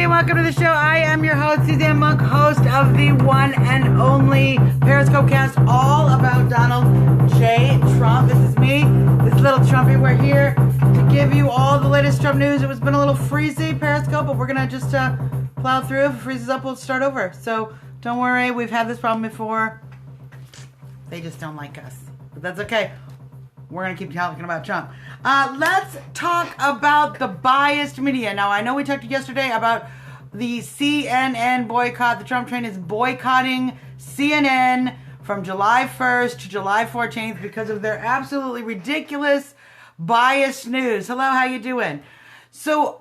and welcome to the show. I am your host, Suzanne Monk, host of the one and only Periscope cast all about Donald J. Trump. This is me, this little Trumpy. We're here to give you all the latest Trump news. It was been a little freezy, Periscope, but we're going to just plow through. If it freezes up, we'll start over. So don't worry, we've had this problem before. They just don't like us. But that's okay. We're going to keep talking about Trump. Let's talk about the biased media. Now, I know we talked yesterday about the CNN boycott. The Trump train is boycotting CNN from July 1st to July 14th because of their absolutely ridiculous biased news. Hello, how you doing? So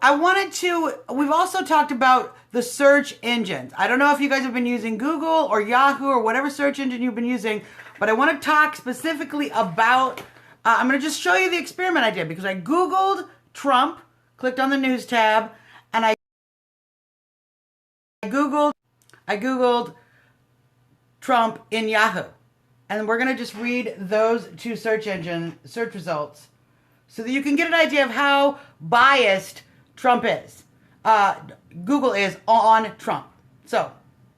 we've also talked about the search engines. I don't know if you guys have been using Google or Yahoo or whatever search engine you've been using, but I want to talk specifically about I'm going to just show you the experiment I did because I Googled Trump, clicked on the news tab, and I Googled Trump in Yahoo. And we're going to just read those two search results so that you can get an idea of how biased Trump is. Google is on Trump. So,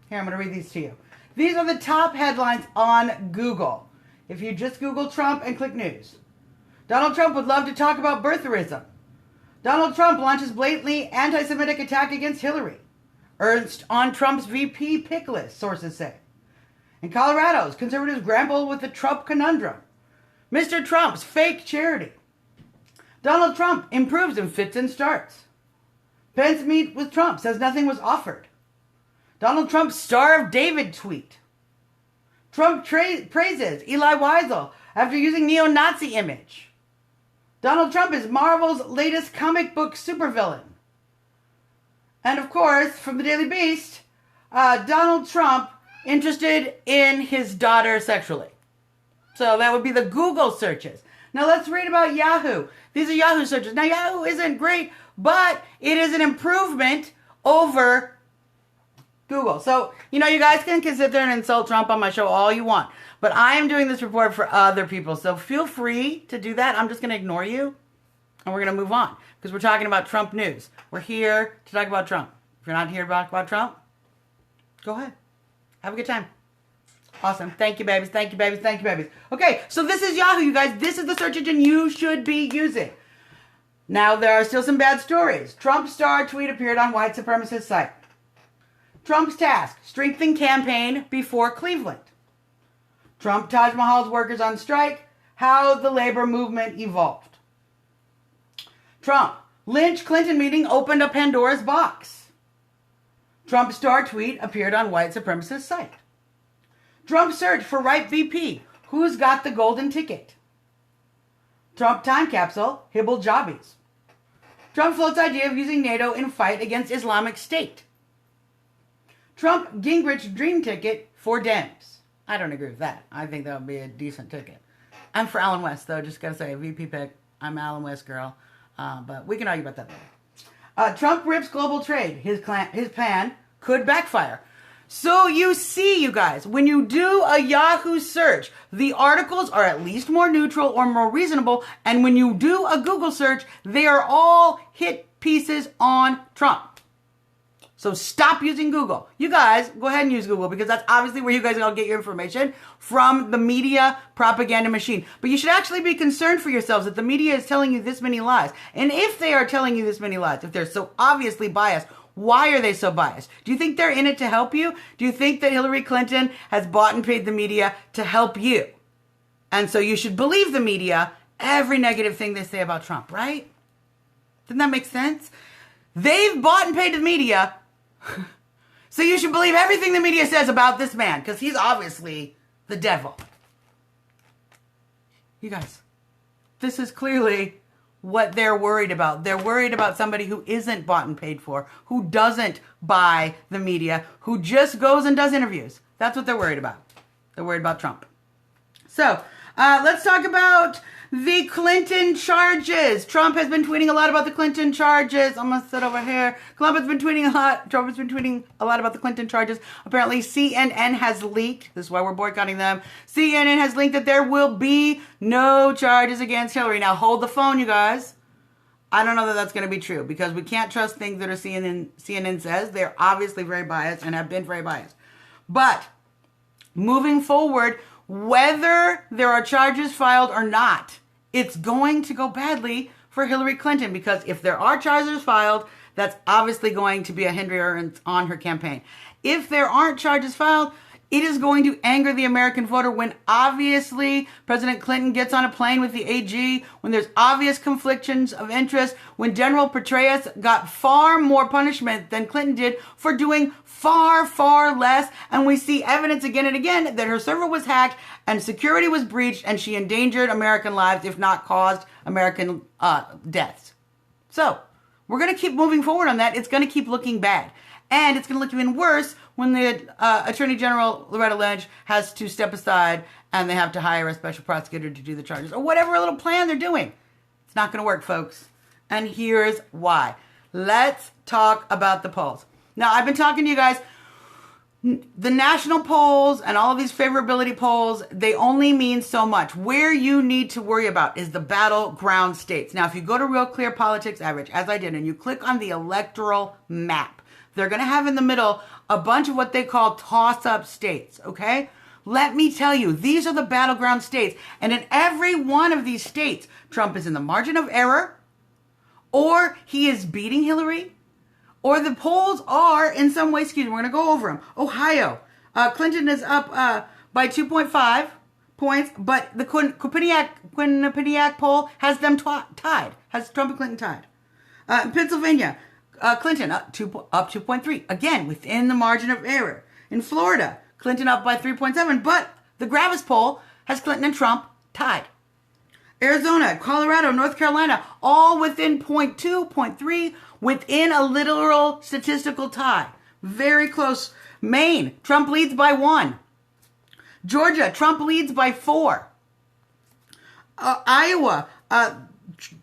here, I'm going to read these to you. These are the top headlines on Google. If you just Google Trump and click news. Donald Trump would love to talk about birtherism. Donald Trump launches blatantly anti-Semitic attack against Hillary. Ernst on Trump's VP pick list, sources say. In Colorado, conservatives grapple with the Trump conundrum. Mr. Trump's fake charity. Donald Trump improves in fits and starts. Pence meet with Trump, says nothing was offered. Donald Trump's Star of David tweet. Trump praises Eli Wiesel after using neo-Nazi image. Donald Trump is Marvel's latest comic book supervillain. And of course, from the Daily Beast, Donald Trump interested in his daughter sexually. So that would be the Google searches. Now let's read about Yahoo. These are Yahoo searches. Now Yahoo isn't great, but it is an improvement over Google. So, you guys can sit there and insult Trump on my show all you want. But I am doing this report for other people. So feel free to do that. I'm just going to ignore you. And we're going to move on. Because we're talking about Trump news. We're here to talk about Trump. If you're not here to talk about Trump, go ahead. Have a good time. Awesome. Thank you, babies. Thank you, babies. Thank you, babies. Okay, so this is Yahoo, you guys. This is the search engine you should be using. Now, there are still some bad stories. Trump star tweet appeared on white supremacist site. Trump's task, strengthen campaign before Cleveland. Trump Taj Mahal's workers on strike, how the labor movement evolved. Trump, Lynch Clinton meeting opened a Pandora's box. Trump star tweet appeared on white supremacist site. Trump search for right VP, who's got the golden ticket? Trump time capsule, Hibble jobbies. Trump floats idea of using NATO in fight against Islamic State. Trump Gingrich dream ticket for Dems. I don't agree with that. I think that would be a decent ticket. I'm for Alan West, though. Just got to say, a VP pick. I'm an Alan West girl. But we can argue about that later. Trump rips global trade. His plan could backfire. So you see, you guys, when you do a Yahoo search, the articles are at least more neutral or more reasonable. And when you do a Google search, they are all hit pieces on Trump. So stop using Google. You guys, go ahead and use Google because that's obviously where you guys all get your information from, the media propaganda machine. But you should actually be concerned for yourselves that the media is telling you this many lies. And if they are telling you this many lies, if they're so obviously biased, why are they so biased? Do you think they're in it to help you? Do you think that Hillary Clinton has bought and paid the media to help you? And so you should believe the media, every negative thing they say about Trump, right? Doesn't that make sense? They've bought and paid the media. So you should believe everything the media says about this man, because he's obviously the devil. You guys, this is clearly what they're worried about. They're worried about somebody who isn't bought and paid for, who doesn't buy the media, who just goes and does interviews. That's what they're worried about. They're worried about Trump. So, let's talk about the Clinton charges. Trump has been tweeting a lot about the Clinton charges. I'm going to sit over here. Trump has been tweeting a lot about the Clinton charges. Apparently, CNN has leaked. This is why we're boycotting them. CNN has leaked that there will be no charges against Hillary. Now, hold the phone, you guys. I don't know that that's going to be true because we can't trust things that are CNN says. They're obviously very biased and have been very biased. But moving forward, whether there are charges filed or not, it's going to go badly for Hillary Clinton because if there are charges filed, that's obviously going to be a hindrance on her campaign. If there aren't charges filed, it is going to anger the American voter when obviously President Clinton gets on a plane with the AG, when there's obvious conflictions of interest, when General Petraeus got far more punishment than Clinton did for doing far, far less. And we see evidence again and again that her server was hacked and security was breached and she endangered American lives, if not caused American deaths. So we're going to keep moving forward on that. It's going to keep looking bad. And it's going to look even worse when the Attorney General, Loretta Lynch, has to step aside and they have to hire a special prosecutor to do the charges or whatever little plan they're doing. It's not going to work, folks. And here's why. Let's talk about the polls. Now, I've been talking to you guys. The national polls and all of these favorability polls, they only mean so much. Where you need to worry about is the battleground states. Now, if you go to Real Clear Politics Average, as I did, and you click on the electoral map, they're going to have in the middle a bunch of what they call toss-up states, okay? Let me tell you, these are the battleground states. And in every one of these states, Trump is in the margin of error, or he is beating Hillary, or the polls are in some way skewed. We're going to go over them. Ohio, Clinton is up by 2.5 points, but the Quinnipiac poll has them tied, has Trump and Clinton tied. In Pennsylvania, Clinton up 2.3, again, within the margin of error. In Florida, Clinton up by 3.7, but the Gravis poll has Clinton and Trump tied. Arizona, Colorado, North Carolina, all within 0.2, 0.3, within a literal statistical tie. Very close. Maine, Trump leads by 1. Georgia, Trump leads by 4. Iowa,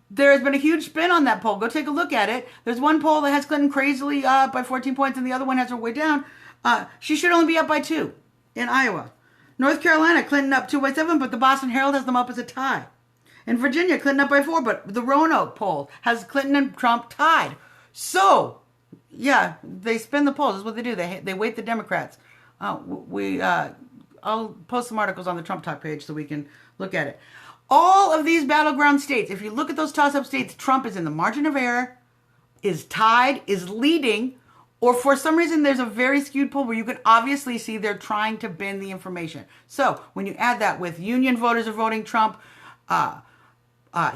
there has been a huge spin on that poll. Go take a look at it. There's one poll that has Clinton crazily up by 14 points and the other one has her way down. She should only be up by 2 in Iowa. North Carolina, Clinton up 2 by 7, but the Boston Herald has them up as a tie. In Virginia, Clinton up by 4, but the Roanoke poll has Clinton and Trump tied. So, yeah, they spin the polls. That's what they do. They weight the Democrats. I'll post some articles on the Trump Talk page so we can look at it. All of these battleground states, if you look at those toss-up states, Trump is in the margin of error, is tied, is leading, or for some reason there's a very skewed poll where you can obviously see they're trying to bend the information. So when you add that with union voters are voting Trump,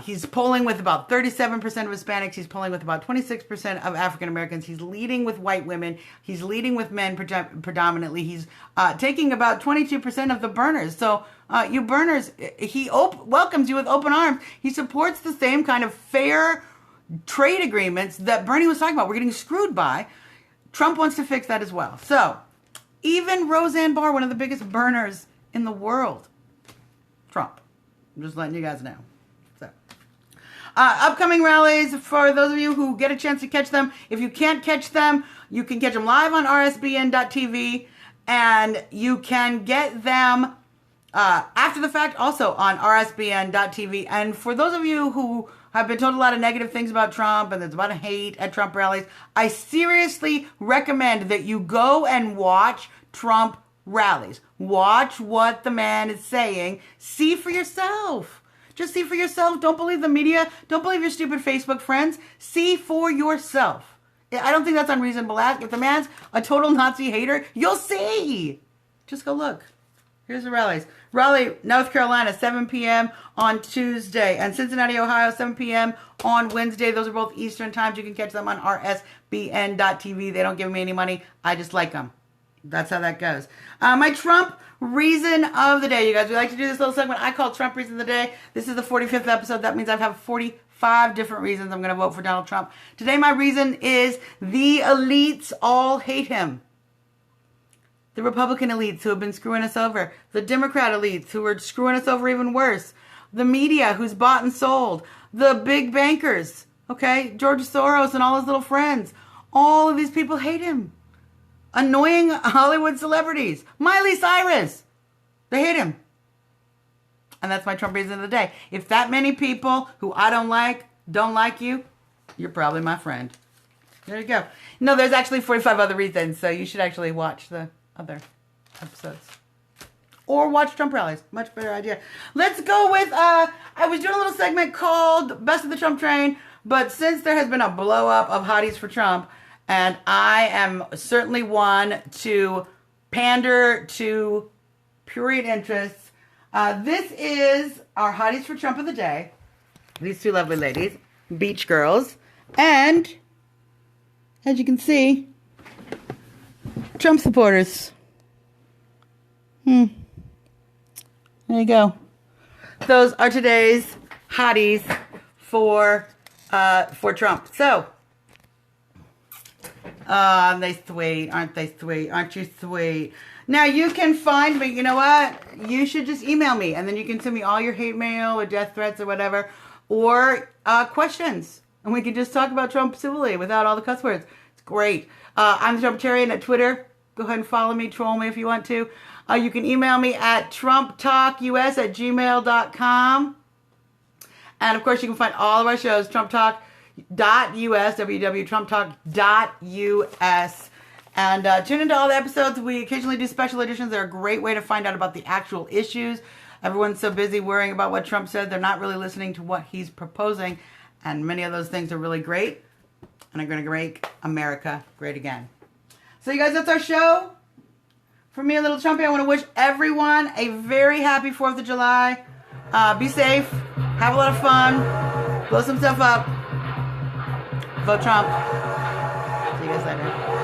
he's polling with about 37% of Hispanics. He's polling with about 26% of African Americans. He's leading with white women. He's leading with men predominantly. He's taking about 22% of the burners. So you burners, he welcomes you with open arms. He supports the same kind of fair trade agreements that Bernie was talking about. We're getting screwed by. Trump wants to fix that as well. So even Roseanne Barr, one of the biggest burners in the world, Trump. I'm just letting you guys know. So, upcoming rallies, for those of you who get a chance to catch them. If you can't catch them, you can catch them live on rsbn.tv, and you can get them after the fact also on rsbn.tv. And for those of you who have been told a lot of negative things about Trump and there's a lot of hate at Trump rallies, I seriously recommend that you go and watch Trump rallies. Watch what the man is saying. See for yourself. Just see for yourself. Don't believe the media. Don't believe your stupid Facebook friends. See for yourself. I don't think that's unreasonable. If the man's a total Nazi hater, you'll see. Just go look. Here's the rallies. Raleigh, North Carolina, 7 p.m. on Tuesday. And Cincinnati, Ohio, 7 p.m. on Wednesday. Those are both Eastern times. You can catch them on rsbn.tv. They don't give me any money. I just like them. That's how that goes. My Trump reason of the day, you guys. We like to do this little segment I call Trump reason of the day. This is the 45th episode. That means I have 45 different reasons I'm going to vote for Donald Trump. Today, my reason is the elites all hate him. The Republican elites who have been screwing us over. The Democrat elites who are screwing us over even worse. The media who's bought and sold. The big bankers. Okay? George Soros and all his little friends. All of these people hate him. Annoying Hollywood celebrities. Miley Cyrus. They hate him. And that's my Trump reason of the day. If that many people who I don't like you, you're probably my friend. There you go. No, there's actually 45 other reasons, so you should actually watch the other episodes. Or watch Trump rallies. Much better idea. Let's go with, I was doing a little segment called Best of the Trump Train, but since there has been a blow up of Hotties for Trump, and I am certainly one to pander to prurient interests, this is our Hotties for Trump of the day. These two lovely ladies, beach girls, and as you can see, Trump supporters. There you go. Those are today's hotties for Trump. So, aren't they sweet? Aren't they sweet? Aren't you sweet? Now you can find me. You know what? You should just email me, and then you can send me all your hate mail or death threats or whatever, or questions, and we can just talk about Trump civilly without all the cuss words. It's great. I'm the Trumptarian at Twitter. Go ahead and follow me. Troll me if you want to. You can email me at trumptalkus@gmail.com. And, of course, you can find all of our shows, trumptalk.us, www.trumptalk.us. And tune into all the episodes. We occasionally do special editions. They're a great way to find out about the actual issues. Everyone's so busy worrying about what Trump said, they're not really listening to what he's proposing. And many of those things are really great. And are going to make America great again. So, you guys, that's our show. For me, a little Trumpy, I want to wish everyone a very happy 4th of July. Be safe. Have a lot of fun. Blow some stuff up. Vote Trump. See you guys later.